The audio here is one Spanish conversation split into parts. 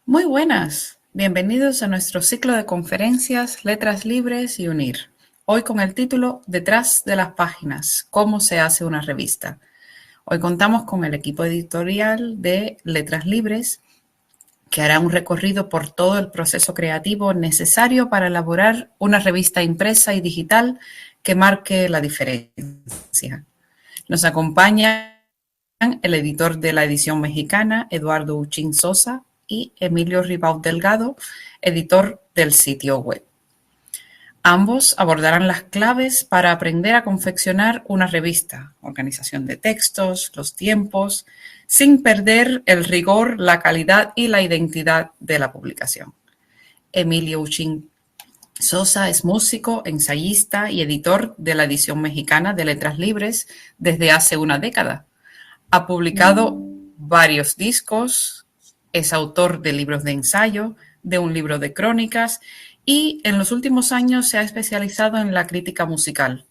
Muy buenas, bienvenidos a nuestro ciclo de conferencias Letras Libres y Unir. Hoy con el título Detrás de las páginas, cómo se hace una revista. Hoy contamos con el equipo editorial de Letras Libres que hará un recorrido por todo el proceso creativo necesario para elaborar una revista impresa y digital que marque la diferencia. Nos acompaña el editor de la edición mexicana, Eduardo Uchín Sosa, y Emilio Ribaud Delgado, editor del sitio web. Ambos abordarán las claves para aprender a confeccionar una revista, organización de textos, los tiempos, sin perder el rigor, la calidad y la identidad de la publicación. Emilio Uchín Sosa es músico, ensayista y editor de la edición mexicana de Letras Libres desde hace una década. Ha publicado varios discos, es autor de libros de ensayo, de un libro de crónicas y en los últimos años se ha especializado en la crítica musical.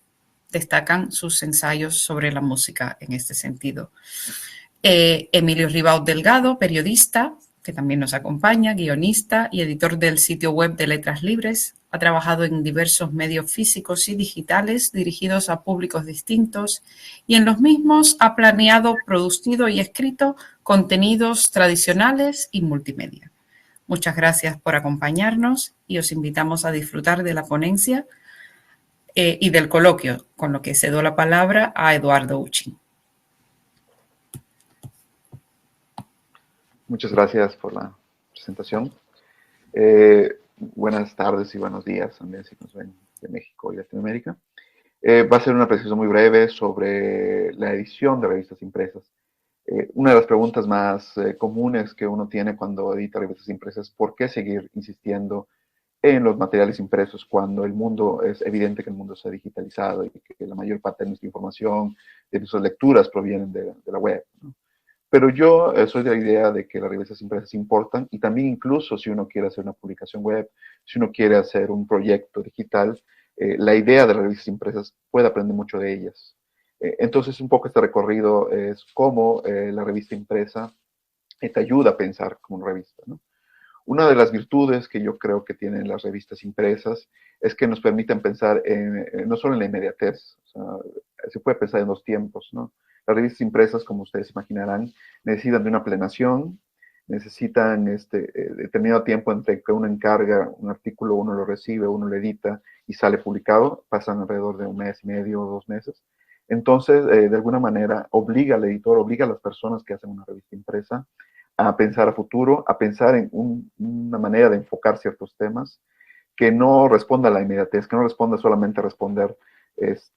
Destacan sus ensayos sobre la música en este sentido. Emilio Ribaud Delgado, periodista, que también nos acompaña, guionista y editor del sitio web de Letras Libres. Ha trabajado en diversos medios físicos y digitales dirigidos a públicos distintos y en los mismos ha planeado, producido y escrito contenidos tradicionales y multimedia. Muchas gracias por acompañarnos y os invitamos a disfrutar de la ponencia y del coloquio, con lo que cedo la palabra a Eduardo Uchín. Muchas gracias por la presentación. Buenas tardes y buenos días también si nos ven de México y Latinoamérica. Va a ser una presentación muy breve sobre la edición de revistas impresas. Una de las preguntas más comunes que uno tiene cuando edita revistas impresas es ¿por qué seguir insistiendo en los materiales impresos cuando el mundo es evidente que el mundo se ha digitalizado y que la mayor parte de nuestra información, de nuestras lecturas provienen de la web, ¿no? Pero yo soy de la idea de que las revistas impresas importan y también incluso si uno quiere hacer una publicación web, si uno quiere hacer un proyecto digital, la idea de las revistas impresas puede aprender mucho de ellas. Entonces un poco este recorrido es cómo la revista impresa te ayuda a pensar como una revista, ¿no? Una de las virtudes que yo creo que tienen las revistas impresas es que nos permiten pensar no solo en la inmediatez, o sea, se puede pensar en los tiempos, ¿no? Las revistas impresas, como ustedes imaginarán, necesitan de una planeación, necesitan determinado tiempo entre que uno encarga un artículo, uno lo recibe, uno lo edita y sale publicado, pasan alrededor de un mes y medio o 2 meses. Entonces, de alguna manera, obliga al editor, obliga a las personas que hacen una revista impresa a pensar a futuro, a pensar en una manera de enfocar ciertos temas que no responda a la inmediatez, que no responda solamente a responder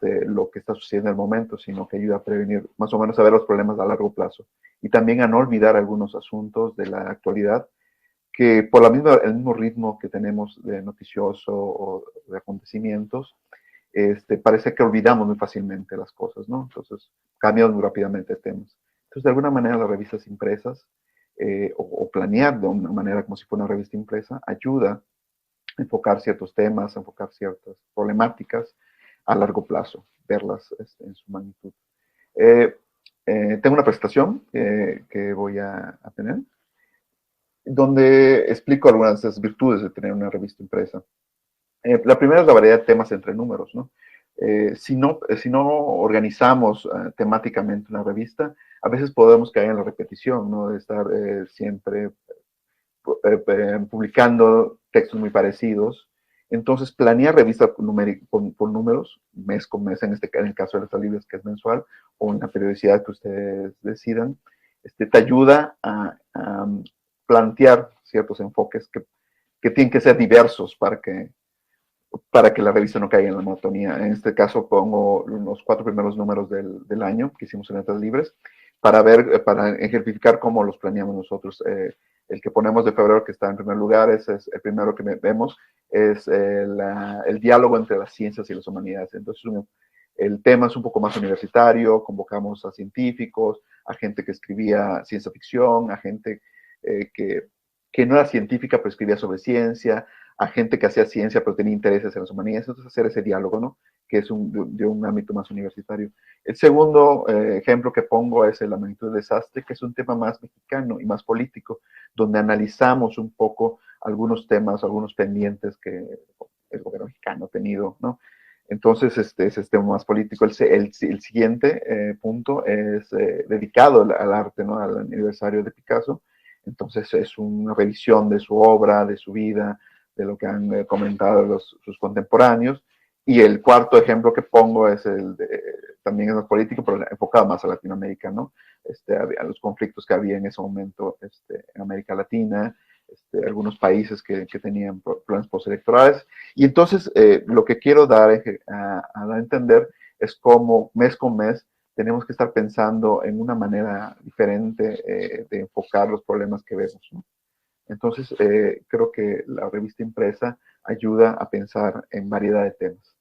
lo que está sucediendo en el momento, sino que ayuda a prevenir, más o menos a ver los problemas a largo plazo. Y también a no olvidar algunos asuntos de la actualidad que por el mismo ritmo que tenemos de noticioso o de acontecimientos, parece que olvidamos muy fácilmente las cosas, ¿no? Entonces, cambiamos muy rápidamente de temas. Entonces, de alguna manera, las revistas impresas o planear de una manera como si fuera una revista impresa ayuda a enfocar ciertos temas, a enfocar ciertas problemáticas a largo plazo, verlas en su magnitud. Eh, Tengo una presentación que voy a tener, donde explico algunas de las virtudes de tener una revista impresa. La primera es la variedad de temas entre números, ¿no? Si no organizamos temáticamente una revista, a veces podemos caer en la repetición, ¿no? De estar siempre publicando textos muy parecidos. Entonces, planear revistas por números, mes con mes, en el caso de Letras Libres, que es mensual, o en la periodicidad que ustedes decidan, te ayuda a plantear ciertos enfoques que tienen que ser diversos para que la revista no caiga en la monotonía. En este caso pongo los 4 primeros números del año que hicimos en Letras Libres para ejemplificar cómo los planeamos nosotros. El que ponemos de febrero, que está en primer lugar, es el primero que vemos, es el diálogo entre las ciencias y las humanidades. Entonces, el tema es un poco más universitario, convocamos a científicos, a gente que escribía ciencia ficción, a gente que no era científica, pero escribía sobre ciencia, a gente que hacía ciencia, pero tenía intereses en las humanidades. Entonces, hacer ese diálogo, ¿no? que es de un ámbito más universitario. El segundo ejemplo que pongo es la magnitud del desastre, que es un tema más mexicano y más político, donde analizamos un poco algunos temas, algunos pendientes que el gobierno mexicano ha tenido, ¿no? Entonces, ese es tema más político. El siguiente punto es dedicado al arte, ¿no? Al aniversario de Picasso. Entonces, es una revisión de su obra, de su vida, de lo que han comentado sus contemporáneos. Y el cuarto ejemplo que pongo es también es más político, pero enfocado más a Latinoamérica, ¿no? A los conflictos que había en ese momento en América Latina, algunos países que tenían planes postelectorales. Y entonces lo que quiero dar a entender es cómo mes con mes tenemos que estar pensando en una manera diferente de enfocar los problemas que vemos, ¿no? Entonces creo que la revista impresa ayuda a pensar en variedad de temas.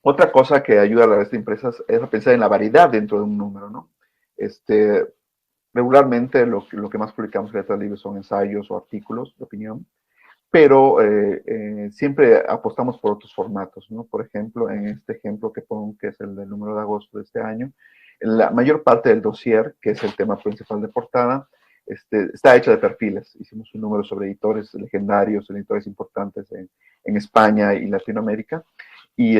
Otra cosa que ayuda a la revista impresa es a pensar en la variedad dentro de un número, ¿no? Regularmente lo que más publicamos en Letras Libres son ensayos o artículos de opinión, pero siempre apostamos por otros formatos, ¿no? Por ejemplo, en este ejemplo que pongo, que es el del número de agosto de este año, la mayor parte del dossier, que es el tema principal de portada, está hecha de perfiles. Hicimos un número sobre editores legendarios, editores importantes en España y Latinoamérica, y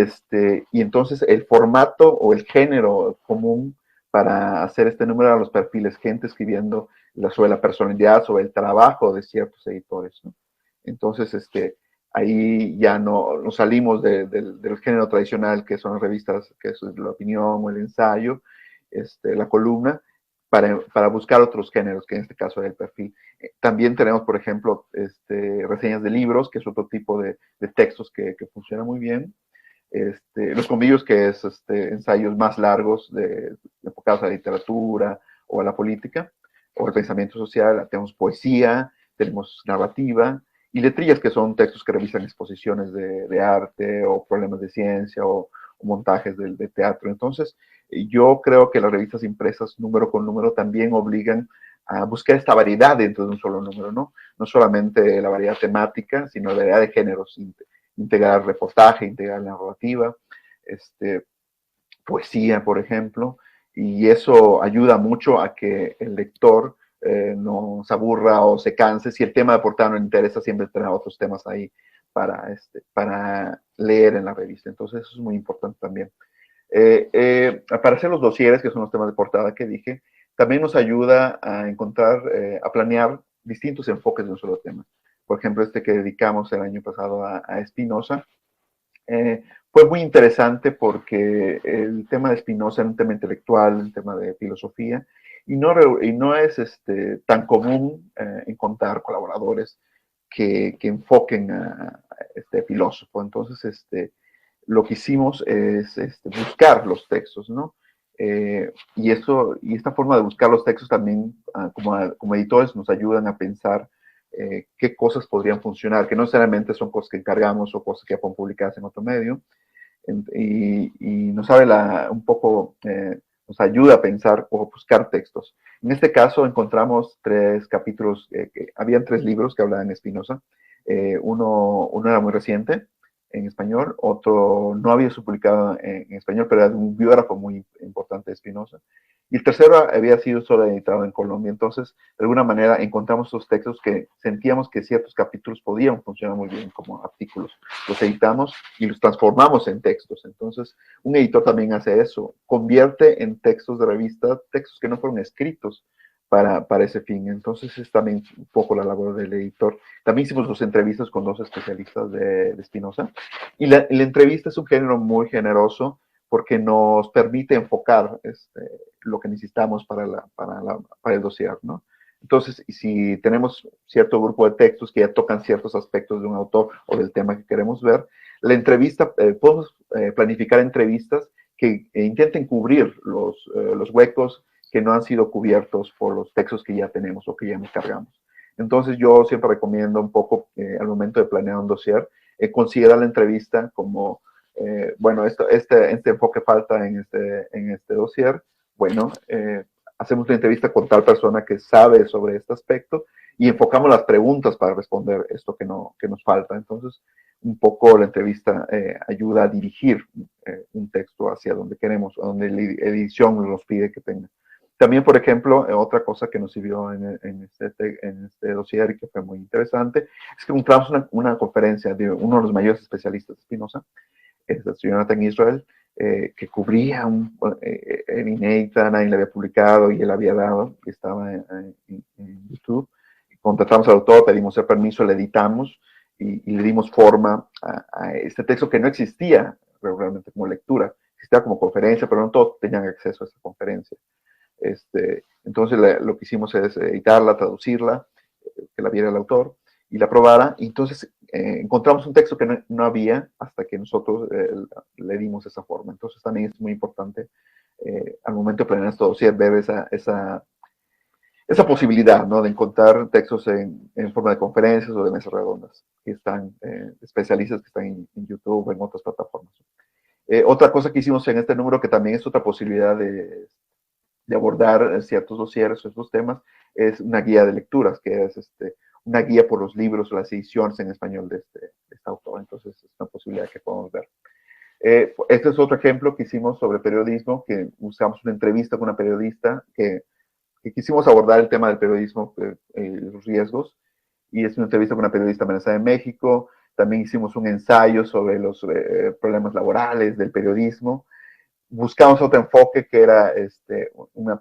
entonces el formato o el género común para hacer este número eran los perfiles, gente escribiendo sobre la personalidad, sobre el trabajo de ciertos editores, ¿no? Entonces, ahí ya no nos salimos del género tradicional, que son las revistas, que es la opinión o el ensayo, la columna, para buscar otros géneros, que en este caso es el perfil. También tenemos, por ejemplo, reseñas de libros, que es otro tipo de textos que funciona muy bien. Los convivios, que es ensayos más largos enfocados a la literatura o a la política o al pensamiento social. Tenemos poesía, tenemos narrativa y letrillas, que son textos que revisan exposiciones de arte o problemas de ciencia o montajes de teatro. Entonces, yo creo que las revistas impresas número con número también obligan a buscar esta variedad dentro de un solo número, ¿no? No solamente la variedad temática, sino la variedad de géneros, integrar reportaje, integrar narrativa, poesía, por ejemplo, y eso ayuda mucho a que el lector no se aburra o se canse. Si el tema de portada no le interesa, siempre tener otros temas ahí para leer en la revista. Entonces, eso es muy importante también. Para hacer los dosieres, que son los temas de portada que dije, también nos ayuda a encontrar, a planear distintos enfoques de un solo tema. Por ejemplo, que dedicamos el año pasado a Spinoza, fue muy interesante porque el tema de Spinoza era un tema intelectual, un tema de filosofía, y no es tan común encontrar colaboradores que enfoquen a este filósofo. Entonces, lo que hicimos es buscar los textos, ¿no? Y esta forma de buscar los textos también, como editores, nos ayudan a pensar qué cosas podrían funcionar, que no necesariamente son cosas que encargamos o cosas que ya pueden publicarse en otro medio, y nos abre un poco, nos ayuda a pensar o buscar textos. En este caso encontramos 3 capítulos, habían 3 libros que hablaban de Spinoza. Uno era muy reciente en español, otro no había sido publicado en español, pero era de un biógrafo muy importante de Spinoza. Y el tercero había sido solo editado en Colombia. Entonces, de alguna manera, encontramos esos textos que sentíamos que ciertos capítulos podían funcionar muy bien como artículos. Los editamos y los transformamos en textos. Entonces, un editor también hace eso, convierte en textos de revista, textos que no fueron escritos para ese fin. Entonces, es también un poco la labor del editor. También hicimos 2 entrevistas con 2 especialistas de Spinoza. Y la entrevista es un género muy generoso porque nos permite enfocar lo que necesitamos para el dossier, ¿no? Entonces, si tenemos cierto grupo de textos que ya tocan ciertos aspectos de un autor o del tema que queremos ver, la entrevista, podemos planificar entrevistas que intenten cubrir los huecos que no han sido cubiertos por los textos que ya tenemos o que ya nos cargamos. Entonces, yo siempre recomiendo un poco, al momento de planear un dossier, considerar la entrevista como, bueno, este enfoque falta en este dossier. Bueno, hacemos una entrevista con tal persona que sabe sobre este aspecto y enfocamos las preguntas para responder esto que nos falta. Entonces, un poco la entrevista ayuda a dirigir un texto hacia donde queremos, a donde la edición nos pide que tenga. También, por ejemplo, otra cosa que nos sirvió en este dossier y que fue muy interesante, es que encontramos una conferencia de uno de los mayores especialistas de Spinoza, es el señor Jonathan Israel, que cubría en Inédita, nadie le había publicado y él había dado, que estaba en YouTube. Contratamos al autor, pedimos el permiso, le editamos y le dimos forma a este texto que no existía realmente como lectura, existía como conferencia, pero no todos tenían acceso a esa conferencia. Entonces lo que hicimos es editarla, traducirla, que la viera el autor y la probara. Y entonces encontramos un texto que no había hasta que nosotros le dimos esa forma. Entonces también es muy importante al momento de planear esto dossier ver esa posibilidad, ¿no? De encontrar textos en forma de conferencias o de mesas redondas que están, especialistas que están en YouTube o en otras plataformas. Otra cosa que hicimos en este número, que también es otra posibilidad de abordar ciertos dosieres o estos temas, es una guía de lecturas, que es una guía por los libros o las ediciones en español de este autor. Entonces es una posibilidad que podemos ver. Este es otro ejemplo que hicimos sobre periodismo, que buscamos una entrevista con una periodista que quisimos abordar el tema del periodismo, los riesgos, y es una entrevista con una periodista venezolana de México. También hicimos un ensayo sobre los problemas laborales del periodismo. Buscamos otro enfoque que era un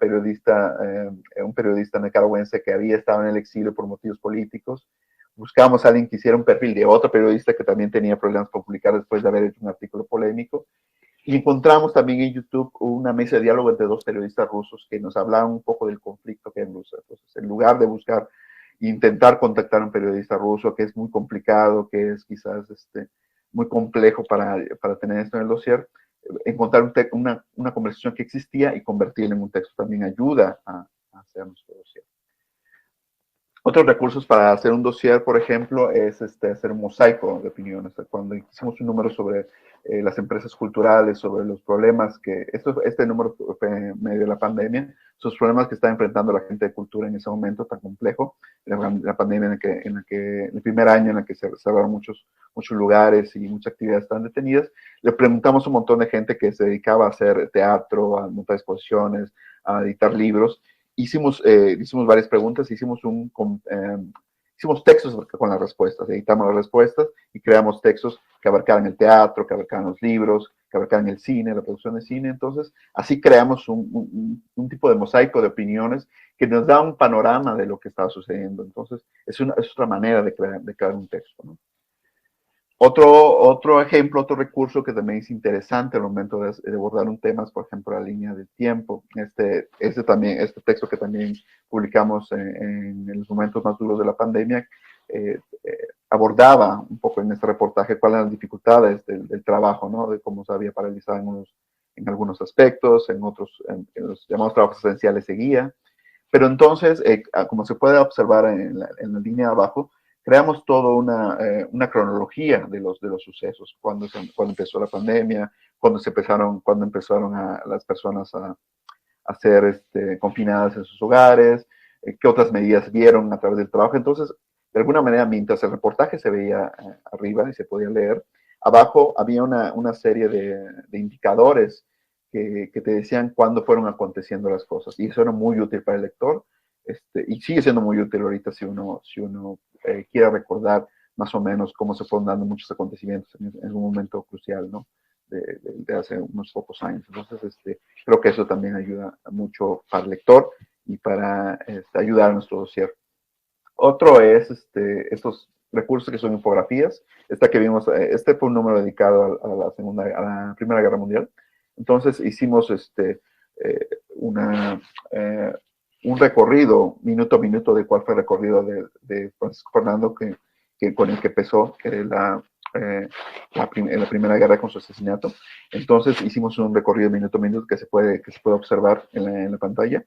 periodista nicaragüense que había estado en el exilio por motivos políticos. Buscamos a alguien que hiciera un perfil de otro periodista que también tenía problemas por publicar después de haber hecho un artículo polémico. Y encontramos también en YouTube una mesa de diálogo entre dos periodistas rusos que nos hablaban un poco del conflicto que hay en Rusia. Entonces, en lugar de buscar intentar contactar a un periodista ruso, que es muy complicado, que es quizás muy complejo para tener esto en el dossier, encontrar una conversación que existía y convertirla en un texto también ayuda a hacer nuestro dossier. Otros recursos para hacer un dossier, por ejemplo, es hacer un mosaico de opiniones. Cuando hicimos un número sobre las empresas culturales, sobre los problemas que, este número fue en medio de la pandemia, esos problemas que está enfrentando la gente de cultura en ese momento tan complejo, la pandemia en el primer año en el que se cerraron muchos lugares y muchas actividades están detenidas, le preguntamos a un montón de gente que se dedicaba a hacer teatro, a montar exposiciones, a editar libros. Hicimos varias preguntas, hicimos textos con las respuestas, editamos las respuestas y creamos textos que abarcaran el teatro, que abarcaran los libros, que abarcaran el cine, la producción de cine. Entonces, así creamos un tipo de mosaico de opiniones que nos da un panorama de lo que estaba sucediendo. Entonces, es otra manera de crear un texto, ¿no? Otro ejemplo, otro recurso que también es interesante al momento de abordar un tema es, por ejemplo, la línea del tiempo. Este texto que también publicamos en los momentos más duros de la pandemia, abordaba un poco en este reportaje cuáles eran las dificultades del trabajo, ¿no? De cómo se había paralizado en algunos aspectos, en otros, en los llamados trabajos esenciales seguía. Pero entonces, como se puede observar en la línea de abajo, creamos toda una cronología de los sucesos, cuando empezó la pandemia, cuando empezaron las personas a ser confinadas en sus hogares, qué otras medidas vieron a través del trabajo. Entonces, de alguna manera, mientras el reportaje se veía arriba y se podía leer, abajo había una serie de indicadores que te decían cuándo fueron aconteciendo las cosas. Y eso era muy útil para el lector. Y sigue siendo muy útil ahorita si uno quiere recordar más o menos cómo se fueron dando muchos acontecimientos en un momento crucial, ¿no? De hace unos pocos años. Entonces, creo que eso también ayuda mucho para el lector y para ayudar a nuestro dossier. Otro es estos recursos que son infografías. Esta que vimos, fue un número dedicado a la Primera Guerra Mundial. Entonces hicimos un recorrido minuto a minuto de cuál fue el recorrido de Francisco Fernando con el que empezó, que era la Primera Guerra con su asesinato. Entonces hicimos un recorrido minuto a minuto que se puede observar en la pantalla,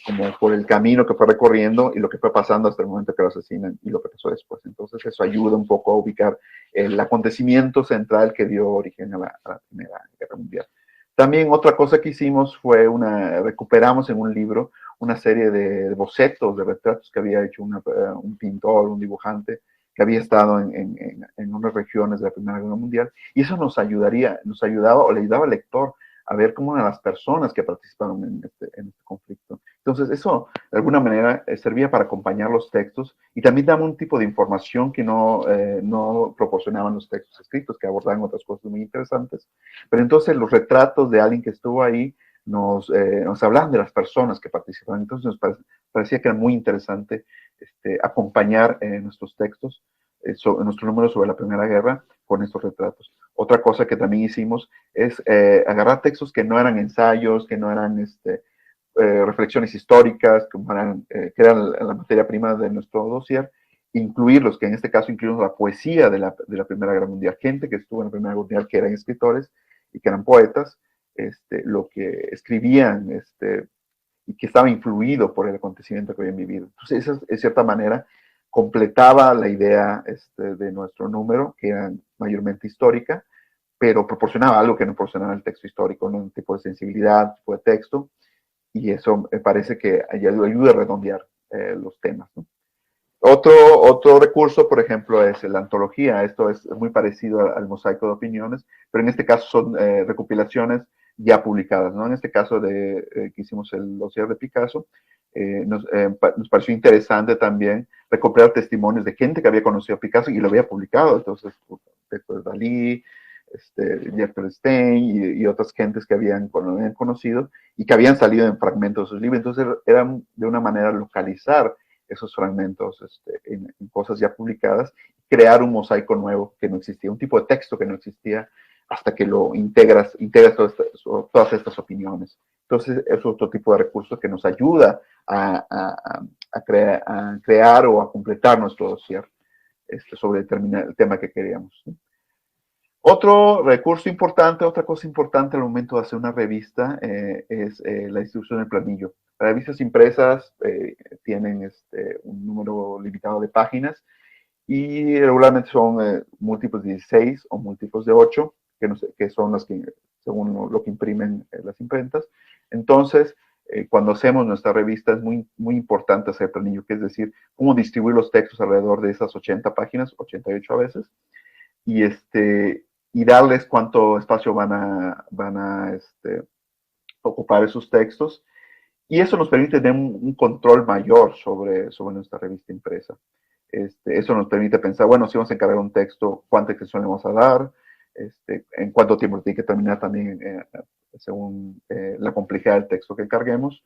como por el camino que fue recorriendo y lo que fue pasando hasta el momento que lo asesinan y lo que pasó después. Entonces eso ayuda un poco a ubicar el acontecimiento central que dio origen a la Primera Guerra Mundial. También otra cosa que hicimos fue recuperamos en un libro una serie de bocetos, de retratos que había hecho un pintor, un dibujante, que había estado en unas regiones de la Primera Guerra Mundial, y eso nos ayudaba o le ayudaba al lector a ver cómo eran las personas que participaron en este conflicto. Entonces, eso de alguna manera servía para acompañar los textos y también daba un tipo de información que no proporcionaban los textos escritos, que abordaban otras cosas muy interesantes. Pero entonces los retratos de alguien que estuvo ahí nos hablaban de las personas que participaban. Entonces nos parecía que era muy interesante acompañar nuestros textos, nuestro número sobre la Primera Guerra con estos retratos. Otra cosa que también hicimos es agarrar textos que no eran ensayos, que no eran reflexiones históricas, que eran la materia prima de nuestro dossier, incluirlos, que en este caso incluimos la poesía de la Primera Guerra Mundial, gente que estuvo en la Primera Guerra Mundial, que eran escritores y que eran poetas, lo que escribían y que estaba influido por el acontecimiento que habían vivido. Entonces, eso, en cierta manera, completaba la idea de nuestro número, que era mayormente histórica, pero proporcionaba algo que no proporcionaba el texto histórico, ¿no? Un tipo de sensibilidad, tipo de texto, y eso me parece que ayuda a redondear los temas, ¿no? Otro recurso, por ejemplo, es la antología. Esto es muy parecido al mosaico de opiniones, pero en este caso son recopilaciones ya publicadas, ¿no? En este caso que hicimos el dossier de Picasso, nos pareció interesante también recopilar testimonios de gente que había conocido a Picasso y lo había publicado. Entonces, textos de Dalí, Jeffrey Stein y otras gentes que habían conocido y que habían salido en fragmentos de sus libros. Entonces, era de una manera localizar esos fragmentos en cosas ya publicadas, crear un mosaico nuevo que no existía, un tipo de texto que no existía hasta que lo integras todas estas opiniones. Entonces, es otro tipo de recurso que nos ayuda a crear o a completar nuestro dossier sobre el tema que queríamos, ¿sí? Otro recurso importante, otra cosa importante al momento de hacer una revista es la distribución del planillo. Las revistas impresas tienen un número limitado de páginas y regularmente son múltiplos de 16 o múltiplos de 8, que son las que, según lo que imprimen las imprentas. Entonces, cuando hacemos nuestra revista es muy, muy importante hacer planillo, que es decir, cómo distribuir los textos alrededor de esas 80 páginas, 88 a veces, y, y darles cuánto espacio van a ocupar esos textos. Y eso nos permite tener un control mayor sobre nuestra revista impresa. Eso nos permite pensar, bueno, si vamos a encargar un texto, cuánta extensión le vamos a dar, en cuánto tiempo tiene que terminar también según la complejidad del texto que carguemos.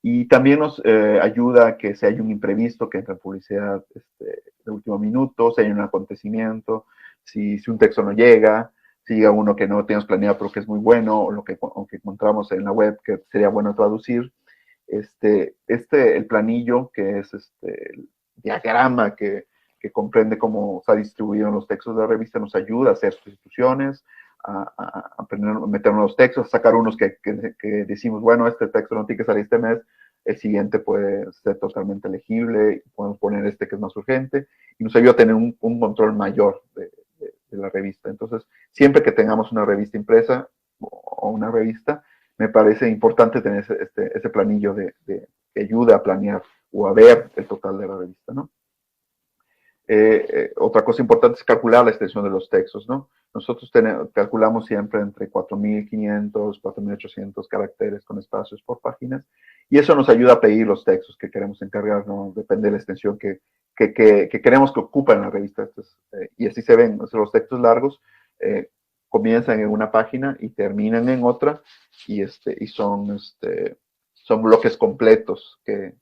Y también nos ayuda a que si hay un imprevisto, que entra en publicidad de último minuto, si hay un acontecimiento, si un texto no llega, si llega uno que no tenemos planeado pero que es muy bueno, o lo que encontramos en la web que sería bueno traducir. El planillo, que es el diagrama que comprende cómo está distribuido en los textos de la revista, nos ayuda a hacer sustituciones, a meter nuevos textos, a sacar unos que decimos, bueno, este texto no tiene que salir este mes, el siguiente puede ser totalmente legible, podemos poner que es más urgente, y nos ayuda a tener un control mayor de la revista. Entonces, siempre que tengamos una revista impresa o una revista, me parece importante tener ese planillo que ayuda a planear o a ver el total de la revista, ¿no? Otra cosa importante es calcular la extensión de los textos, ¿no? Nosotros calculamos siempre entre 4.500, 4.800 caracteres con espacios por páginas, y eso nos ayuda a pedir los textos que queremos encargar, ¿no? Depende de la extensión que queremos que ocupen la revista. Y así se ven, ¿no? Los textos largos comienzan en una página y terminan en otra, y son bloques completos que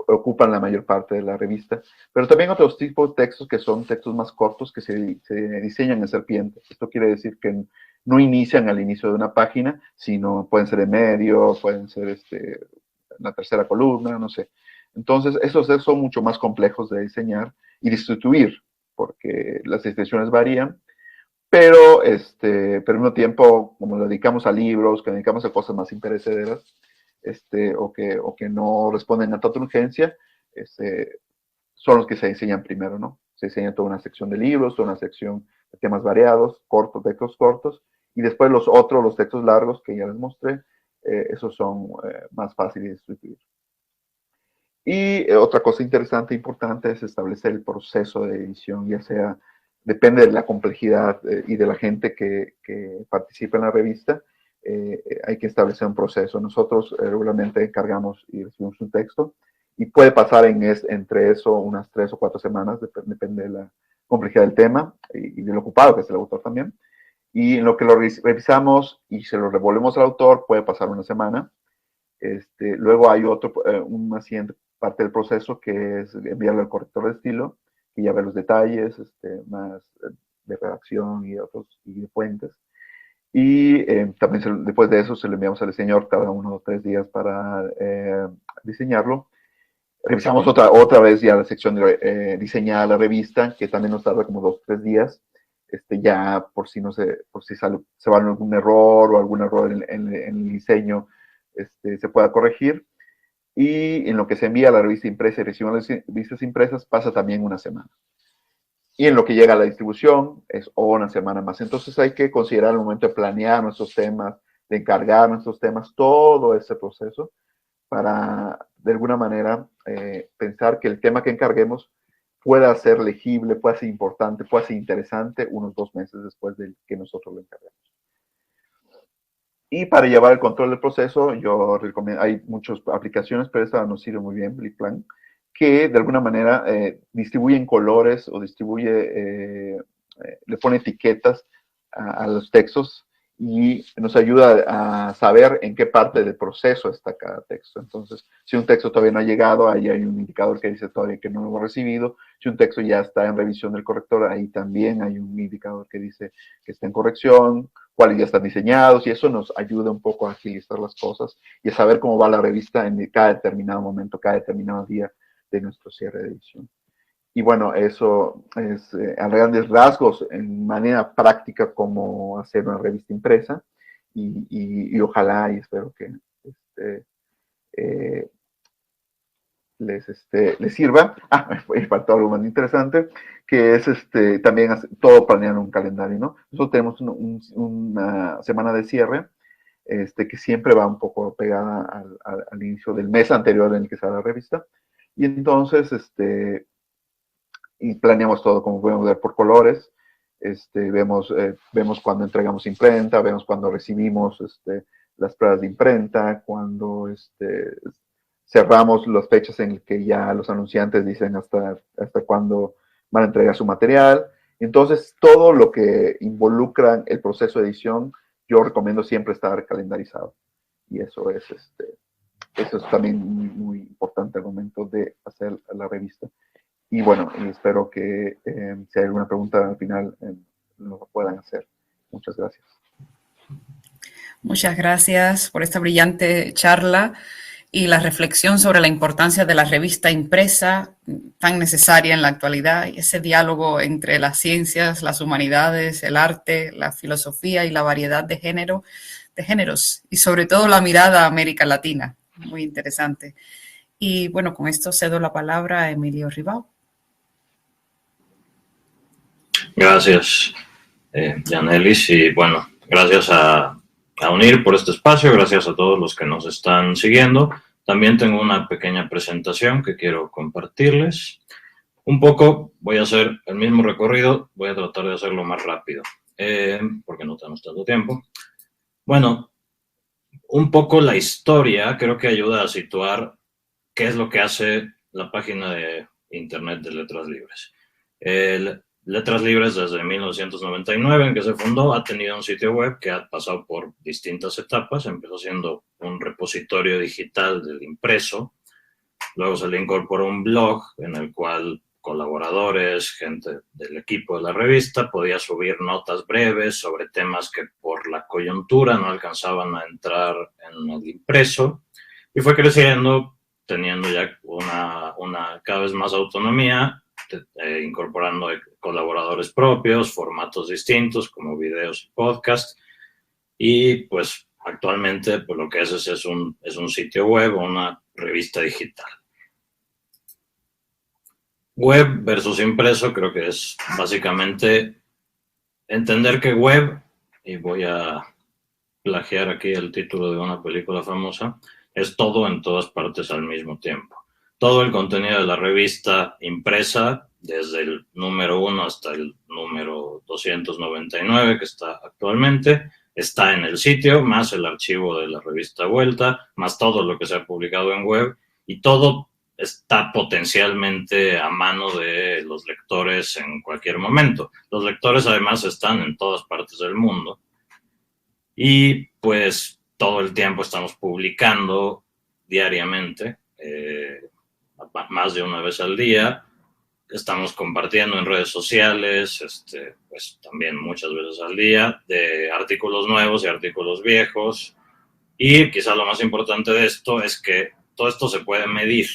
ocupan la mayor parte de la revista, pero también otros tipos de textos que son textos más cortos que se diseñan en serpientes. Esto quiere decir que no inician al inicio de una página, sino pueden ser en medio, pueden ser en la tercera columna, no sé. Entonces, esos textos son mucho más complejos de diseñar y distribuir, porque las extensiones varían, pero al mismo tiempo, como lo dedicamos a libros, que dedicamos a cosas más imperecederas, o que no responden a tanta urgencia, son los que se diseñan primero, ¿no? Se diseña toda una sección de libros, toda una sección de temas variados, cortos, textos cortos, y después los textos largos que ya les mostré, esos son más fáciles de distribuir. Y otra cosa interesante e importante es establecer el proceso de edición, ya sea, depende de la complejidad y de la gente que participa en la revista, hay que establecer un proceso. Nosotros regularmente encargamos y recibimos un texto y puede pasar entre eso unas 3 o 4 semanas, depende de la complejidad del tema y del ocupado que es el autor también. Y en lo que lo revisamos y se lo revolvemos al autor puede pasar una semana. Luego hay una siguiente parte del proceso que es enviarlo al corrector de estilo, que ya ve los detalles más de redacción y otros y de fuentes. Y también después de eso se lo enviamos al diseñador cada 1 o 3 días para diseñarlo. Revisamos otra vez ya la sección de diseñar la revista, que también nos tarda como 2 o 3 días. Ya por si se va algún error o algún error en el diseño, se pueda corregir. Y en lo que se envía a la revista impresa y reciben las revistas impresas pasa también una semana. Y en lo que llega a la distribución es una semana más. Entonces hay que considerar el momento de planear nuestros temas, de encargar nuestros temas, todo ese proceso para, de alguna manera, pensar que el tema que encarguemos pueda ser legible, pueda ser importante, pueda ser interesante unos 2 meses después de que nosotros lo encarguemos. Y para llevar el control del proceso, yo recomiendo, hay muchas aplicaciones, pero esta nos sirve muy bien, Blickplan, que de alguna manera distribuye en colores o le pone etiquetas a los textos y nos ayuda a saber en qué parte del proceso está cada texto. Entonces, si un texto todavía no ha llegado, ahí hay un indicador que dice todavía que no lo hemos recibido. Si un texto ya está en revisión del corrector, ahí también hay un indicador que dice que está en corrección, cuáles ya están diseñados, y eso nos ayuda un poco a agilizar las cosas y a saber cómo va la revista en cada determinado momento, cada determinado día de nuestro cierre de edición. Y bueno, eso es a grandes rasgos, en manera práctica, cómo hacer una revista impresa y ojalá y espero que eh, les sirva. Me faltó algo más interesante, que es también todo planear un calendario, ¿no? Nosotros tenemos una semana de cierre que siempre va un poco pegada al inicio del mes anterior en el que sale la revista. Y entonces, y planeamos todo, como podemos ver, por colores. Vemos cuando entregamos imprenta, vemos cuando recibimos las pruebas de imprenta, cuando cerramos las fechas en que ya los anunciantes dicen hasta cuándo van a entregar su material. Entonces, todo lo que involucra el proceso de edición, yo recomiendo siempre estar calendarizado. Y eso es también muy, muy importante al momento de hacer la revista. Y bueno, y espero que si hay alguna pregunta al final lo puedan hacer. Muchas gracias. Muchas gracias por esta brillante charla y la reflexión sobre la importancia de la revista impresa, tan necesaria en la actualidad, y ese diálogo entre las ciencias, las humanidades, el arte, la filosofía y la variedad de géneros, y sobre todo la mirada a América Latina. Muy interesante. Y bueno, con esto cedo la palabra a Emilio Ribao. Gracias, Yanelis, y bueno, gracias a UNIR por este espacio, gracias a todos los que nos están siguiendo. También tengo una pequeña presentación que quiero compartirles. Un poco voy a hacer el mismo recorrido, voy a tratar de hacerlo más rápido, porque no tenemos tanto tiempo. Bueno, un poco la historia creo que ayuda a situar qué es lo que hace la página de internet de Letras Libres. Letras Libres desde 1999, en que se fundó, ha tenido un sitio web que ha pasado por distintas etapas. Empezó siendo un repositorio digital del impreso, luego se le incorporó un blog en el cual colaboradores, gente del equipo de la revista podía subir notas breves sobre temas que por la coyuntura no alcanzaban a entrar en el impreso, y fue creciendo, teniendo ya una cada vez más autonomía, incorporando colaboradores propios, formatos distintos como videos y podcasts, y pues actualmente pues, lo que es un sitio web o una revista digital. Web versus impreso creo que es básicamente entender que web, y voy a plagiar aquí el título de una película famosa, es todo en todas partes al mismo tiempo. todo el contenido de la revista impresa, desde el número 1 hasta el número 299 que está actualmente, está en el sitio, más el archivo de la revista Vuelta, más todo lo que se ha publicado en web, y todo está potencialmente a mano de los lectores en cualquier momento. Los lectores además están en todas partes del mundo y pues todo el tiempo estamos publicando diariamente, más de una vez al día. Estamos compartiendo en redes sociales, pues también muchas veces al día, de artículos nuevos y artículos viejos. Y quizá lo más importante de esto es que todo esto se puede medir.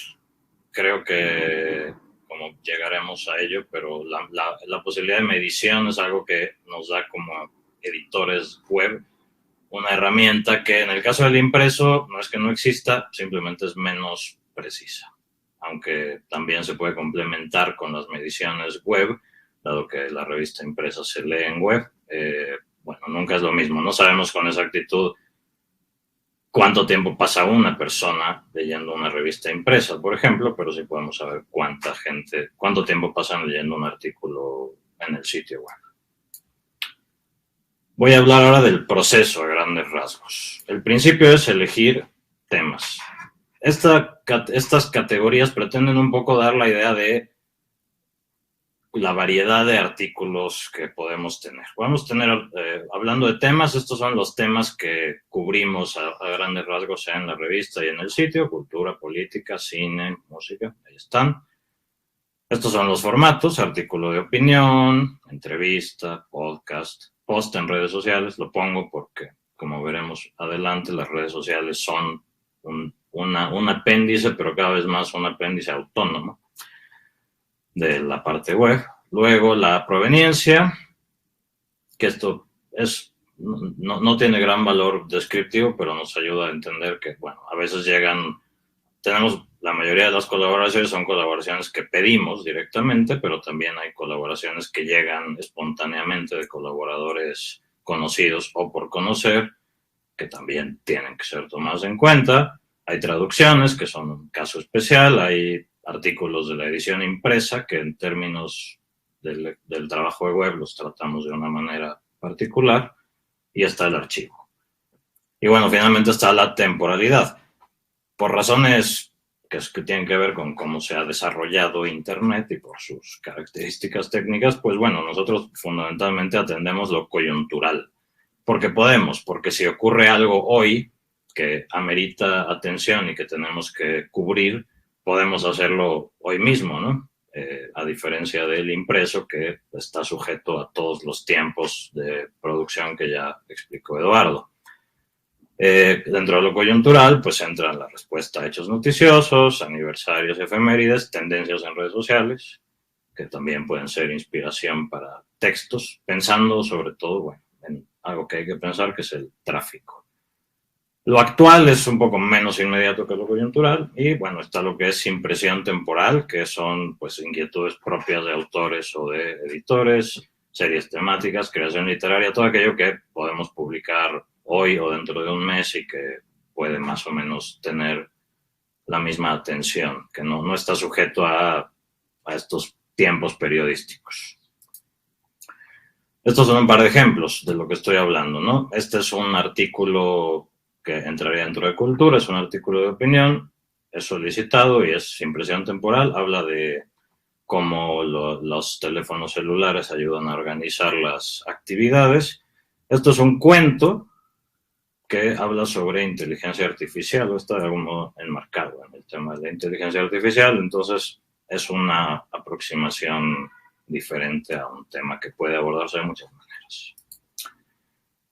Creo que como llegaremos a ello, pero la posibilidad de medición es algo que nos da como editores web una herramienta que en el caso del impreso no es que no exista, simplemente es menos precisa. Aunque también se puede complementar con las mediciones web, dado que la revista impresa se lee en web. Bueno, nunca es lo mismo. No sabemos con exactitud cuánto tiempo pasa una persona leyendo una revista impresa, por ejemplo, pero sí podemos saber cuánto tiempo pasan leyendo un artículo en el sitio web. Voy a hablar ahora del proceso a grandes rasgos. El principio es elegir temas. Estas categorías pretenden un poco dar la idea de la variedad de artículos que podemos tener. Podemos tener, hablando de temas, estos son los temas que cubrimos a grandes rasgos en la revista y en el sitio: cultura, política, cine, música, ahí están. Estos son los formatos: artículo de opinión, entrevista, podcast, post en redes sociales. Lo pongo porque, como veremos adelante, las redes sociales son un apéndice, pero cada vez más un apéndice autónomo de la parte web. Luego la proveniencia, que esto no tiene gran valor descriptivo, pero nos ayuda a entender que, bueno, a veces tenemos la mayoría de las colaboraciones son colaboraciones que pedimos directamente, pero también hay colaboraciones que llegan espontáneamente de colaboradores conocidos o por conocer, que también tienen que ser tomadas en cuenta. Hay traducciones, que son un caso especial. Hay artículos de la edición impresa, que en términos del trabajo de web los tratamos de una manera particular. Y está el archivo. Y bueno, finalmente está la temporalidad. Por razones que tienen que ver con cómo se ha desarrollado Internet y por sus características técnicas, pues bueno, nosotros fundamentalmente atendemos lo coyuntural. Porque si ocurre algo hoy que amerita atención y que tenemos que cubrir, podemos hacerlo hoy mismo, ¿no? A diferencia del impreso, que está sujeto a todos los tiempos de producción que ya explicó Eduardo. Dentro de lo coyuntural, pues entran la respuesta a hechos noticiosos, aniversarios, efemérides, tendencias en redes sociales, que también pueden ser inspiración para textos, pensando sobre todo, bueno, en algo que hay que pensar, que es el tráfico. Lo actual es un poco menos inmediato que lo coyuntural y, bueno, está lo que es impresión temporal, que son, pues, inquietudes propias de autores o de editores, series temáticas, creación literaria, todo aquello que podemos publicar hoy o dentro de un mes y que puede más o menos tener la misma atención, que no está sujeto a estos tiempos periodísticos. Estos son un par de ejemplos de lo que estoy hablando, ¿no? Este es un artículo que entraría dentro de cultura, es un artículo de opinión, es solicitado y es impresión temporal, habla de cómo los teléfonos celulares ayudan a organizar las actividades. Esto es un cuento que habla sobre inteligencia artificial, o está de algún modo enmarcado en el tema de la inteligencia artificial, entonces es una aproximación diferente a un tema que puede abordarse de muchas maneras.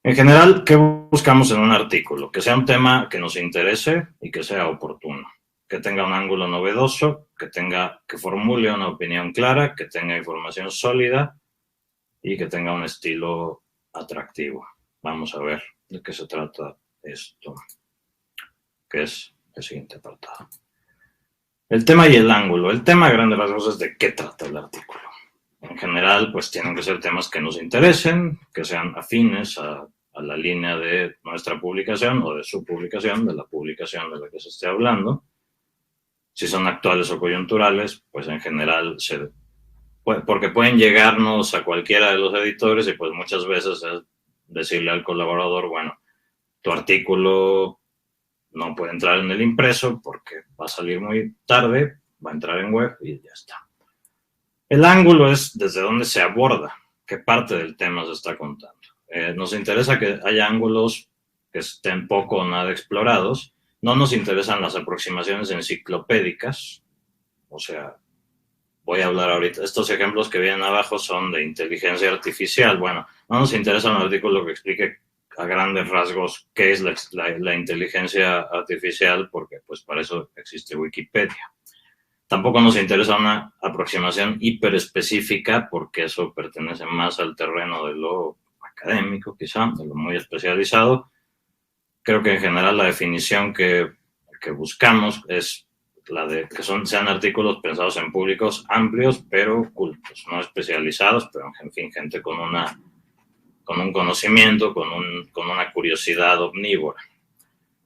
En general, ¿qué buscamos en un artículo? Que sea un tema que nos interese y que sea oportuno, que tenga un ángulo novedoso, que formule una opinión clara, que tenga información sólida y que tenga un estilo atractivo. Vamos a ver de qué se trata esto, que es el siguiente apartado. El tema y el ángulo. El tema, a grandes rasgos, es de qué trata el artículo. En general, pues tienen que ser temas que nos interesen, que sean afines a la línea de nuestra publicación o de su publicación, de la publicación de la que se esté hablando. Si son actuales o coyunturales, pues en general porque pueden llegarnos a cualquiera de los editores y pues muchas veces es decirle al colaborador, bueno, tu artículo no puede entrar en el impreso porque va a salir muy tarde, va a entrar en web y ya está. El ángulo es desde dónde se aborda, qué parte del tema se está contando. Nos interesa que haya ángulos que estén poco o nada explorados. No nos interesan las aproximaciones enciclopédicas. O sea, voy a hablar ahorita. Estos ejemplos que vienen abajo son de inteligencia artificial. Bueno, no nos interesa un artículo que explique a grandes rasgos qué es la inteligencia artificial, porque pues para eso existe Wikipedia. Tampoco nos interesa una aproximación hiperespecífica, porque eso pertenece más al terreno de lo académico, quizá, de lo muy especializado. Creo que en general la definición que buscamos es la de que sean artículos pensados en públicos amplios, pero cultos, no especializados, pero en fin, gente con un conocimiento, con una curiosidad omnívora.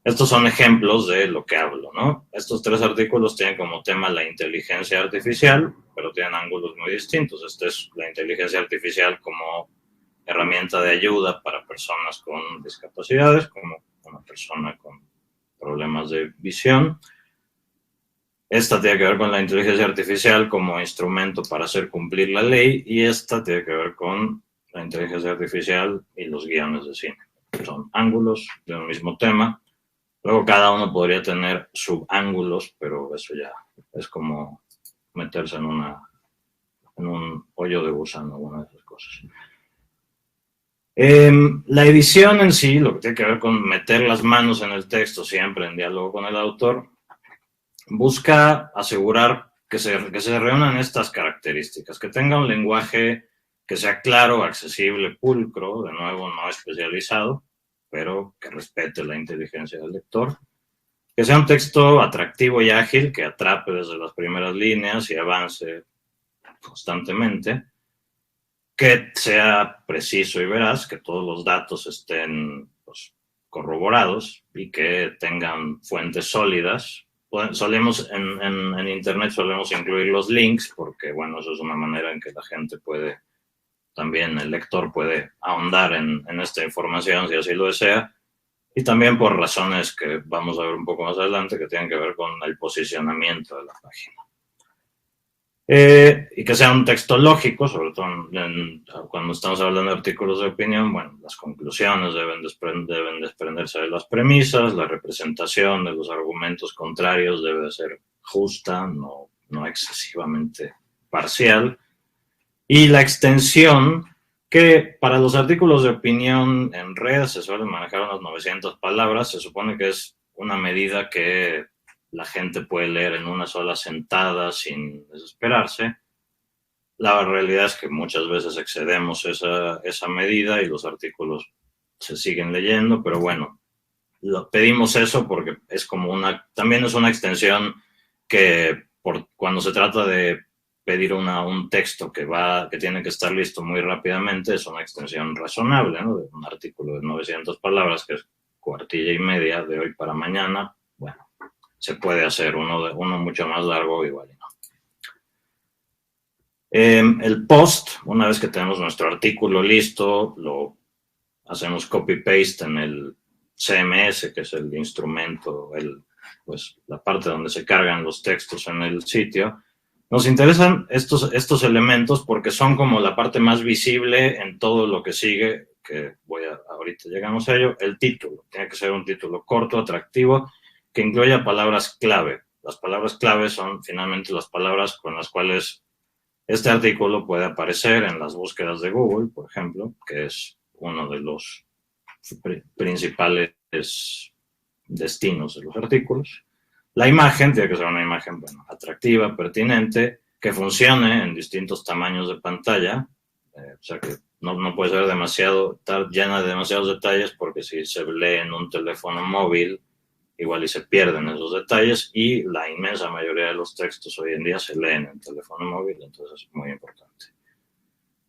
Estos son ejemplos de lo que hablo, ¿no? Estos 3 artículos tienen como tema la inteligencia artificial, pero tienen ángulos muy distintos. Esta es la inteligencia artificial como herramienta de ayuda para personas con discapacidades, como una persona con problemas de visión. Esta tiene que ver con la inteligencia artificial como instrumento para hacer cumplir la ley, y esta tiene que ver con la inteligencia artificial y los guiones de cine. Son ángulos de un mismo tema. Luego cada uno podría tener subángulos, pero eso ya es como meterse en un hoyo de gusano, alguna de esas cosas. La edición en sí, lo que tiene que ver con meter las manos en el texto, siempre en diálogo con el autor, busca asegurar que se reúnan estas características, que tenga un lenguaje que sea claro, accesible, pulcro, de nuevo no especializado, pero que respete la inteligencia del lector, que sea un texto atractivo y ágil, que atrape desde las primeras líneas y avance constantemente, que sea preciso y veraz, que todos los datos estén pues, corroborados y que tengan fuentes sólidas. En Internet solemos incluir los links porque, bueno, eso es una manera en que la gente puede, también el lector puede ahondar en esta información si así lo desea, y también por razones que vamos a ver un poco más adelante que tienen que ver con el posicionamiento de la página. Y que sea un texto lógico, sobre todo cuando estamos hablando de artículos de opinión. Bueno, las conclusiones deben desprenderse de las premisas, la representación de los argumentos contrarios debe ser justa, no excesivamente parcial, y la extensión, que para los artículos de opinión en red se suelen manejar unas 900 palabras, se supone que es una medida que la gente puede leer en una sola sentada sin desesperarse. La realidad es que muchas veces excedemos esa medida y los artículos se siguen leyendo, pero bueno, pedimos eso porque es como también es una extensión que cuando se trata de pedir un texto que tiene que estar listo muy rápidamente, es una extensión razonable, ¿no? De un artículo de 900 palabras, que es cuartilla y media de hoy para mañana. Bueno, se puede hacer uno mucho más largo igual y no. El post, una vez que tenemos nuestro artículo listo, lo hacemos copy-paste en el CMS, que es el instrumento, pues la parte donde se cargan los textos en el sitio. Nos interesan estos elementos porque son como la parte más visible en todo lo que sigue, que ahorita llegamos a ello. El título, tiene que ser un título corto, atractivo, que incluya palabras clave. Las palabras clave son finalmente las palabras con las cuales este artículo puede aparecer en las búsquedas de Google, por ejemplo, que es uno de los principales destinos de los artículos. La imagen tiene que ser una imagen atractiva, pertinente, que funcione en distintos tamaños de pantalla, o sea que no puede ser estar llena de demasiados detalles, porque si se lee en un teléfono móvil, igual y se pierden esos detalles, y la inmensa mayoría de los textos hoy en día se leen en teléfono móvil, entonces es muy importante.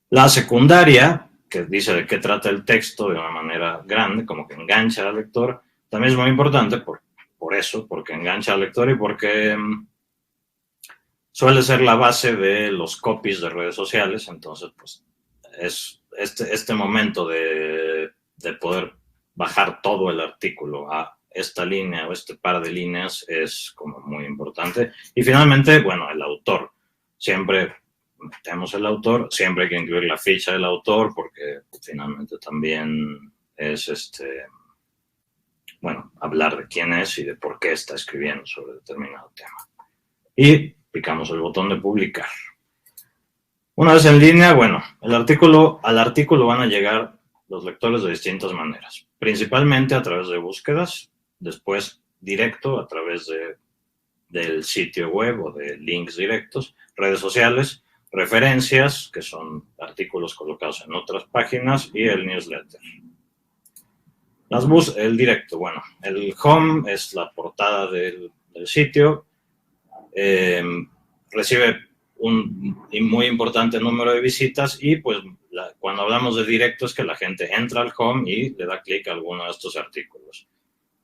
La secundaria, que dice de qué trata el texto de una manera grande, como que engancha al lector, también es muy importante por eso, porque engancha al lector y porque suele ser la base de los copies de redes sociales. Entonces, pues, es este momento de poder bajar todo el artículo a esta línea o este par de líneas es como muy importante. Y finalmente, bueno, el autor. Siempre metemos el autor, siempre hay que incluir la ficha del autor porque finalmente también es bueno, hablar de quién es y de por qué está escribiendo sobre determinado tema. Y picamos el botón de publicar. Una vez en línea, bueno, al artículo van a llegar los lectores de distintas maneras. Principalmente a través de búsquedas, después directo a través del sitio web o de links directos, redes sociales, referencias, que son artículos colocados en otras páginas, y el newsletter. El directo, bueno, el home es la portada del sitio, recibe un muy importante número de visitas y pues cuando hablamos de directo es que la gente entra al home y le da clic a alguno de estos artículos.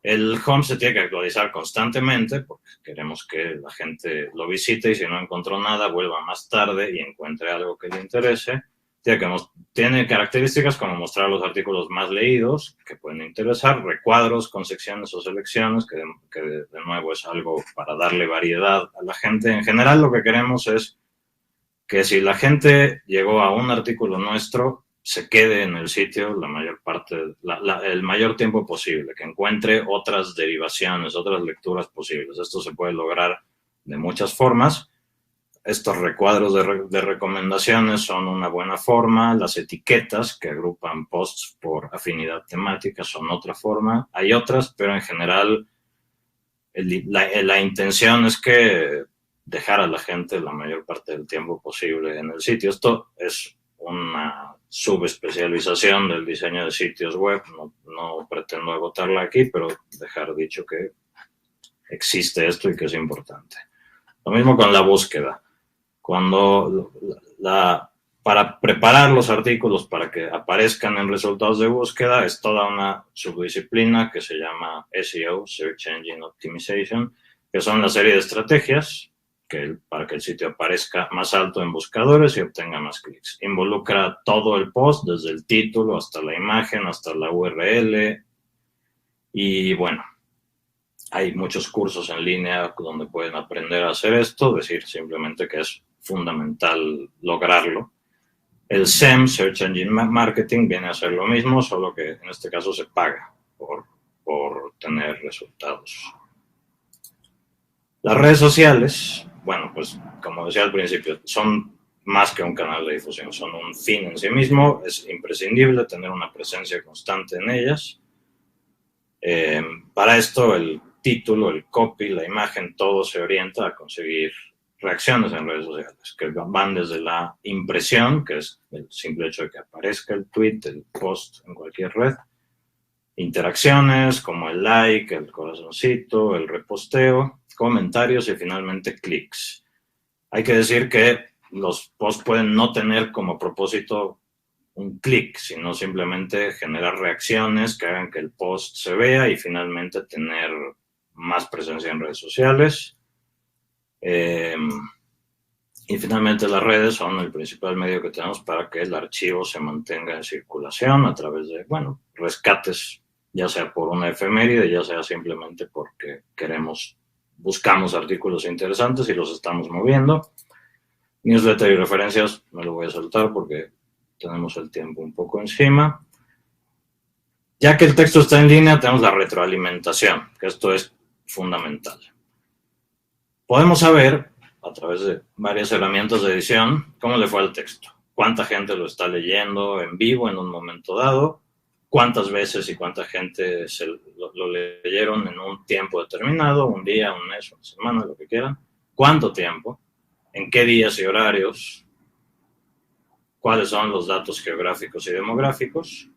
El home se tiene que actualizar constantemente porque queremos que la gente lo visite y si no encontró nada vuelva más tarde y encuentre algo que le interese. Tiene características como mostrar los artículos más leídos que pueden interesar, recuadros con secciones o selecciones, que de nuevo es algo para darle variedad a la gente. En general lo que queremos es que si la gente llegó a un artículo nuestro, se quede en el sitio la mayor parte, el mayor tiempo posible, que encuentre otras derivaciones, otras lecturas posibles. Esto se puede lograr de muchas formas. Estos recuadros de recomendaciones son una buena forma. Las etiquetas que agrupan posts por afinidad temática son otra forma. Hay otras, pero en general la intención es que dejar a la gente la mayor parte del tiempo posible en el sitio. Esto es una subespecialización del diseño de sitios web. No pretendo agotarla aquí, pero dejar dicho que existe esto y que es importante. Lo mismo con la búsqueda. Para preparar los artículos para que aparezcan en resultados de búsqueda es toda una subdisciplina que se llama SEO, Search Engine Optimization, que son la serie de estrategias para que el sitio aparezca más alto en buscadores y obtenga más clics. Involucra todo el post, desde el título hasta la imagen, hasta la URL. Y bueno, hay muchos cursos en línea donde pueden aprender a hacer esto, decir simplemente que es fundamental lograrlo. El SEM, Search Engine Marketing, viene a ser lo mismo, solo que en este caso se paga por tener resultados. Las redes sociales, bueno, pues como decía al principio, son más que un canal de difusión, son un fin en sí mismo. Es imprescindible tener una presencia constante en ellas. Para esto el título, el copy, la imagen, todo se orienta a conseguir reacciones en redes sociales, que van desde la impresión, que es el simple hecho de que aparezca el tweet, el post en cualquier red, interacciones como el like, el corazoncito, el reposteo, comentarios y finalmente clics. Hay que decir que los posts pueden no tener como propósito un clic, sino simplemente generar reacciones que hagan que el post se vea y finalmente tener más presencia en redes sociales. Y finalmente las redes son el principal medio que tenemos para que el archivo se mantenga en circulación a través de, bueno, rescates, ya sea por una efeméride, ya sea simplemente porque buscamos artículos interesantes y los estamos moviendo. Newsletter y referencias me lo voy a saltar porque tenemos el tiempo un poco encima. Ya que el texto está en línea, tenemos la retroalimentación, que esto es fundamental. Podemos saber, a través de varias herramientas de edición, cómo le fue al texto. Cuánta gente lo está leyendo en vivo en un momento dado, cuántas veces y cuánta gente lo leyeron en un tiempo determinado, un día, un mes, una semana, lo que quieran. Cuánto tiempo, en qué días y horarios, cuáles son los datos geográficos y demográficos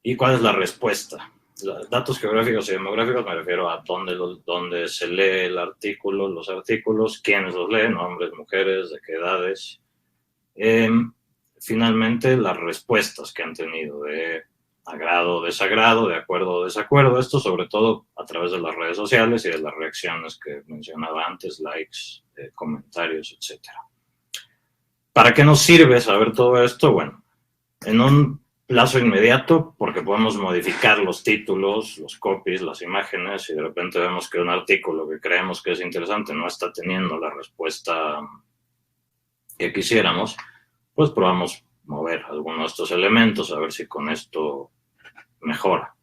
y cuál es la respuesta. Los datos geográficos y demográficos me refiero a dónde se lee el artículo, los artículos, quiénes los leen, hombres, mujeres, de qué edades. Finalmente, las respuestas que han tenido de agrado o desagrado, de acuerdo o desacuerdo, esto sobre todo a través de las redes sociales y de las reacciones que mencionaba antes, likes, comentarios, etc. ¿Para qué nos sirve saber todo esto? Bueno, en un plazo inmediato, porque podemos modificar los títulos, los copies, las imágenes, y de repente vemos que un artículo que creemos que es interesante no está teniendo la respuesta que quisiéramos, pues probamos mover alguno de estos elementos, a ver si con esto mejora.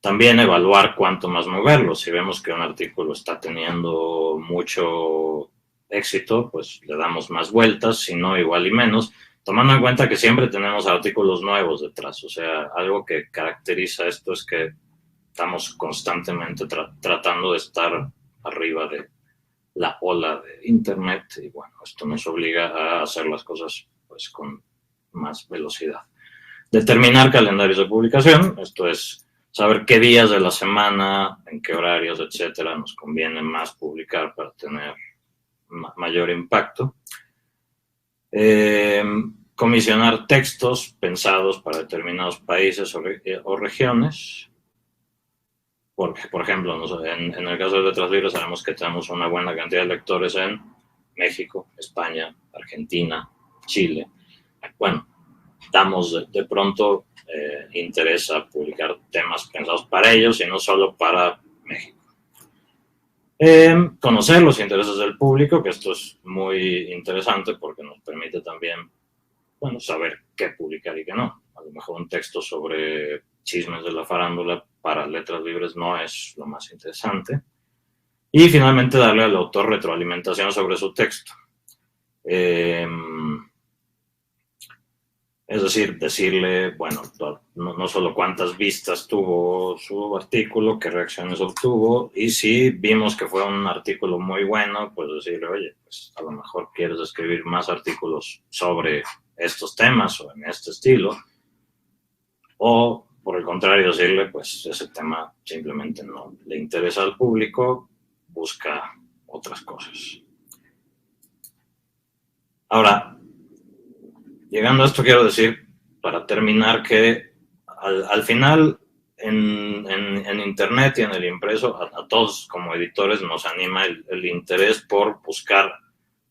También evaluar cuánto más moverlo. Si vemos que un artículo está teniendo mucho éxito, pues le damos más vueltas, si no, igual y menos, tomando en cuenta que siempre tenemos artículos nuevos detrás. O sea, algo que caracteriza esto es que estamos constantemente tratando de estar arriba de la ola de Internet, y bueno, esto nos obliga a hacer las cosas pues con más velocidad. Determinar calendarios de publicación, esto es saber qué días de la semana, en qué horarios, etcétera, nos conviene más publicar para tener mayor impacto. Comisionar textos pensados para determinados países o regiones. Por ejemplo, en el caso de Letras Libres sabemos que tenemos una buena cantidad de lectores en México, España, Argentina, Chile. Bueno, damos de pronto interés a publicar temas pensados para ellos y no solo para México. Conocer los intereses del público, que esto es muy interesante porque nos permite también, bueno, saber qué publicar y qué no. A lo mejor un texto sobre chismes de la farándula para Letras Libres no es lo más interesante. Y finalmente darle al autor retroalimentación sobre su texto. Es decir, decirle, bueno, no solo cuántas vistas tuvo su artículo, qué reacciones obtuvo, y si vimos que fue un artículo muy bueno, pues decirle, oye, pues a lo mejor quieres escribir más artículos sobre estos temas o en este estilo, o por el contrario decirle, pues ese tema simplemente no le interesa al público, busca otras cosas. Ahora, llegando a esto quiero decir, para terminar, que al final en Internet y en el impreso, a todos como editores nos anima el interés por buscar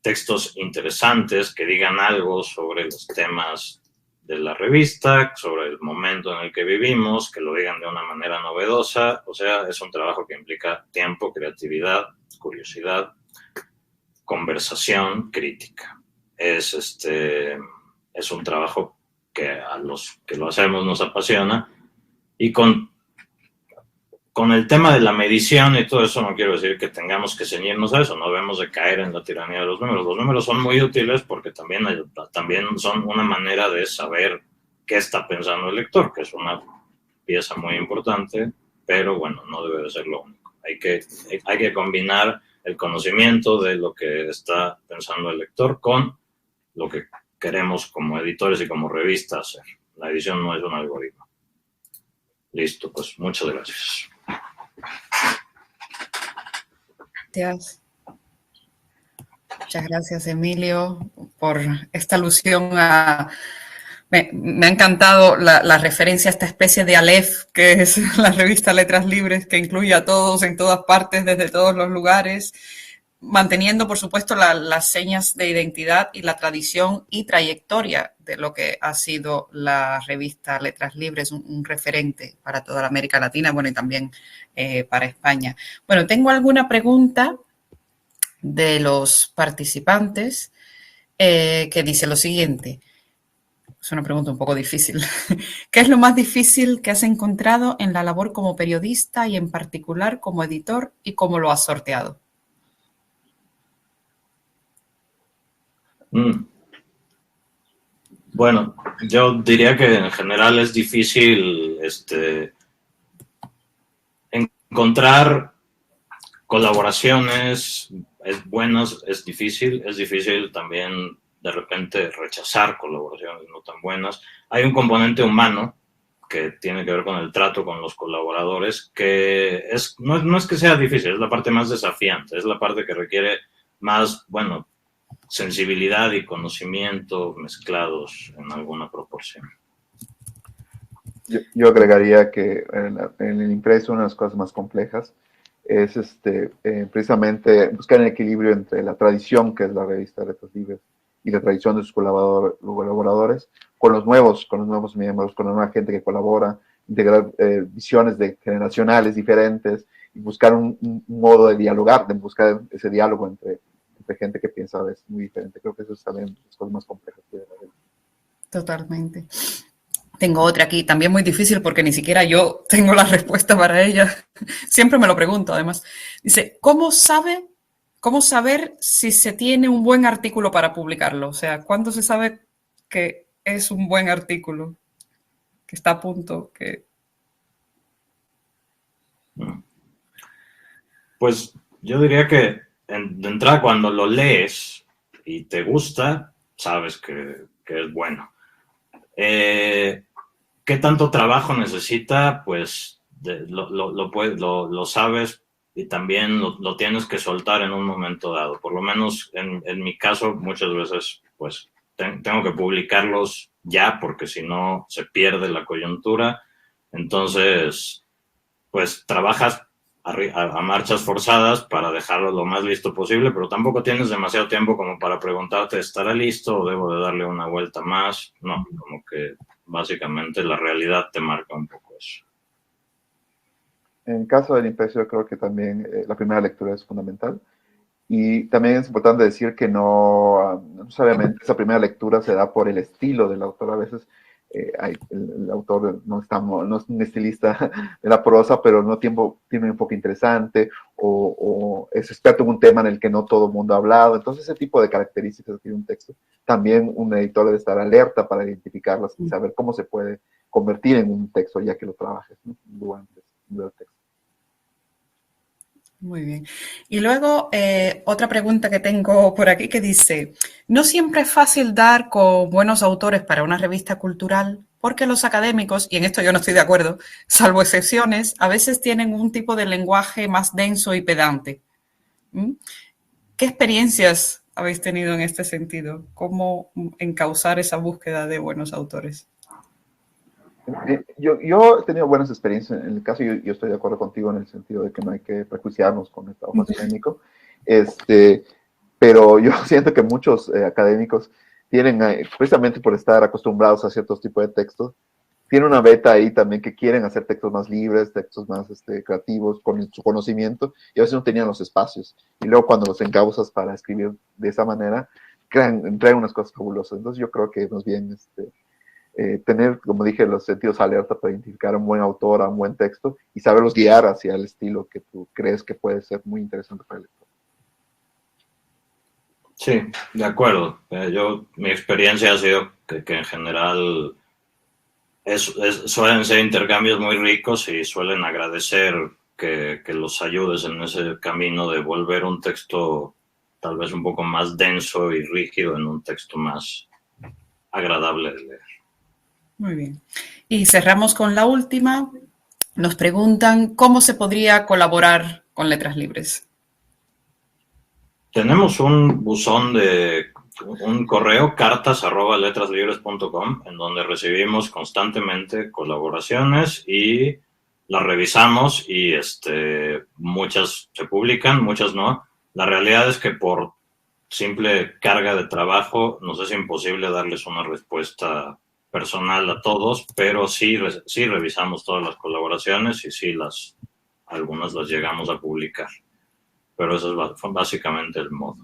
textos interesantes que digan algo sobre los temas de la revista, sobre el momento en el que vivimos, que lo digan de una manera novedosa. O sea, es un trabajo que implica tiempo, creatividad, curiosidad, conversación, crítica. Es un trabajo que a los que lo hacemos nos apasiona, y con el tema de la medición y todo eso no quiero decir que tengamos que ceñirnos a eso, no debemos de caer en la tiranía de los números. Los números son muy útiles porque también son una manera de saber qué está pensando el lector, que es una pieza muy importante, pero bueno, no debe de ser lo único. Hay que combinar el conocimiento de lo que está pensando el lector con lo que queremos como editores y como revista hacer. La edición no es un algoritmo. Listo, pues muchas gracias. Gracias. Muchas gracias, Emilio, por esta alusión a... Me ha encantado la referencia a esta especie de Aleph, que es la revista Letras Libres, que incluye a todos en todas partes, desde todos los lugares, manteniendo, por supuesto, las señas de identidad y la tradición y trayectoria de lo que ha sido la revista Letras Libres, un referente para toda la América Latina, bueno, y también para España. Bueno, tengo alguna pregunta de los participantes que dice lo siguiente. Es una pregunta un poco difícil. ¿Qué es lo más difícil que has encontrado en la labor como periodista y en particular como editor, y cómo lo has sorteado? Bueno, yo diría que en general es difícil encontrar colaboraciones buenas, es difícil también de repente rechazar colaboraciones no tan buenas. Hay un componente humano que tiene que ver con el trato con los colaboradores, que no es que sea difícil, es la parte más desafiante, es la parte que requiere más, bueno, sensibilidad y conocimiento mezclados en alguna proporción. Yo agregaría que en el impreso una de las cosas más complejas es precisamente buscar el equilibrio entre la tradición que es la revista Letras Libres y la tradición de sus colaboradores con los nuevos miembros, con la nueva gente que colabora, integrar visiones generacionales diferentes y buscar un modo de dialogar, de buscar ese diálogo entre gente que piensa a veces muy diferente. Creo que eso es también las cosas más complejas que debe haber. Totalmente. Tengo otra aquí, también muy difícil porque ni siquiera yo tengo la respuesta para ella. Siempre me lo pregunto, además. Dice, ¿cómo saber si se tiene un buen artículo para publicarlo? O sea, ¿cuándo se sabe que es un buen artículo? Que está a punto, que... Pues yo diría que de entrada cuando lo lees y te gusta, sabes que es bueno. ¿Qué tanto trabajo necesita? Pues lo sabes y también lo tienes que soltar en un momento dado. Por lo menos en mi caso, muchas veces pues tengo que publicarlos ya porque si no se pierde la coyuntura. Entonces, pues trabajas a marchas forzadas para dejarlo lo más listo posible, pero tampoco tienes demasiado tiempo como para preguntarte, ¿estará listo o debo de darle una vuelta más? No, como que básicamente la realidad te marca un poco eso. En el caso del impreso, yo creo que también la primera lectura es fundamental. Y también es importante decir que no necesariamente esa primera lectura se da por el estilo del autor. A veces el autor no es un estilista de la prosa, pero no tiene un enfoque interesante o es experto en un tema en el que no todo el mundo ha hablado. Entonces, ese tipo de características que tiene un texto, también un editor debe estar alerta para identificarlas y saber cómo se puede convertir en un texto ya que lo trabajes, ¿no? Durante el texto. Muy bien. Y luego, otra pregunta que tengo por aquí que dice, no siempre es fácil dar con buenos autores para una revista cultural porque los académicos, y en esto yo no estoy de acuerdo, salvo excepciones, a veces tienen un tipo de lenguaje más denso y pedante. ¿Qué experiencias habéis tenido en este sentido? ¿Cómo encauzar esa búsqueda de buenos autores? Yo he tenido buenas experiencias. En el caso, yo estoy de acuerdo contigo en el sentido de que no hay que prejuiciarnos con el trabajo académico. Pero yo siento que muchos académicos tienen, precisamente por estar acostumbrados a ciertos tipos de textos, tienen una beta ahí también que quieren hacer textos más libres, textos más creativos, con su conocimiento, y a veces no tenían los espacios. Y luego cuando los encauzas para escribir de esa manera, traen unas cosas fabulosas. Entonces yo creo que más bien tener, como dije, los sentidos alerta para identificar a un buen autor, a un buen texto y saberlos guiar hacia el estilo que tú crees que puede ser muy interesante para el lector. Sí, de acuerdo. Mi experiencia ha sido que en general suelen ser intercambios muy ricos y suelen agradecer que los ayudes en ese camino de volver un texto tal vez un poco más denso y rígido en un texto más agradable de leer. Muy bien. Y cerramos con la última. Nos preguntan cómo se podría colaborar con Letras Libres. Tenemos un buzón un correo, cartas@letraslibres.com, en donde recibimos constantemente colaboraciones y las revisamos y muchas se publican, muchas no. La realidad es que por simple carga de trabajo nos es imposible darles una respuesta personal a todos, pero sí revisamos todas las colaboraciones y sí algunas las llegamos a publicar. Pero eso es básicamente el modo.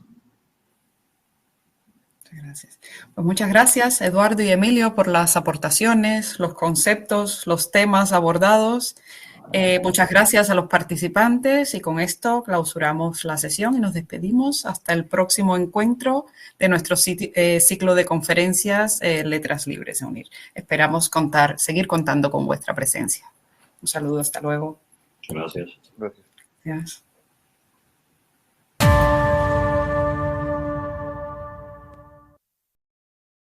Gracias. Pues muchas gracias, Eduardo y Emilio, por las aportaciones, los conceptos, los temas abordados. Muchas gracias a los participantes y con esto clausuramos la sesión y nos despedimos hasta el próximo encuentro de nuestro ciclo de conferencias Letras Libres de UNIR. Esperamos seguir contando con vuestra presencia. Un saludo, hasta luego. Gracias. Gracias. Gracias.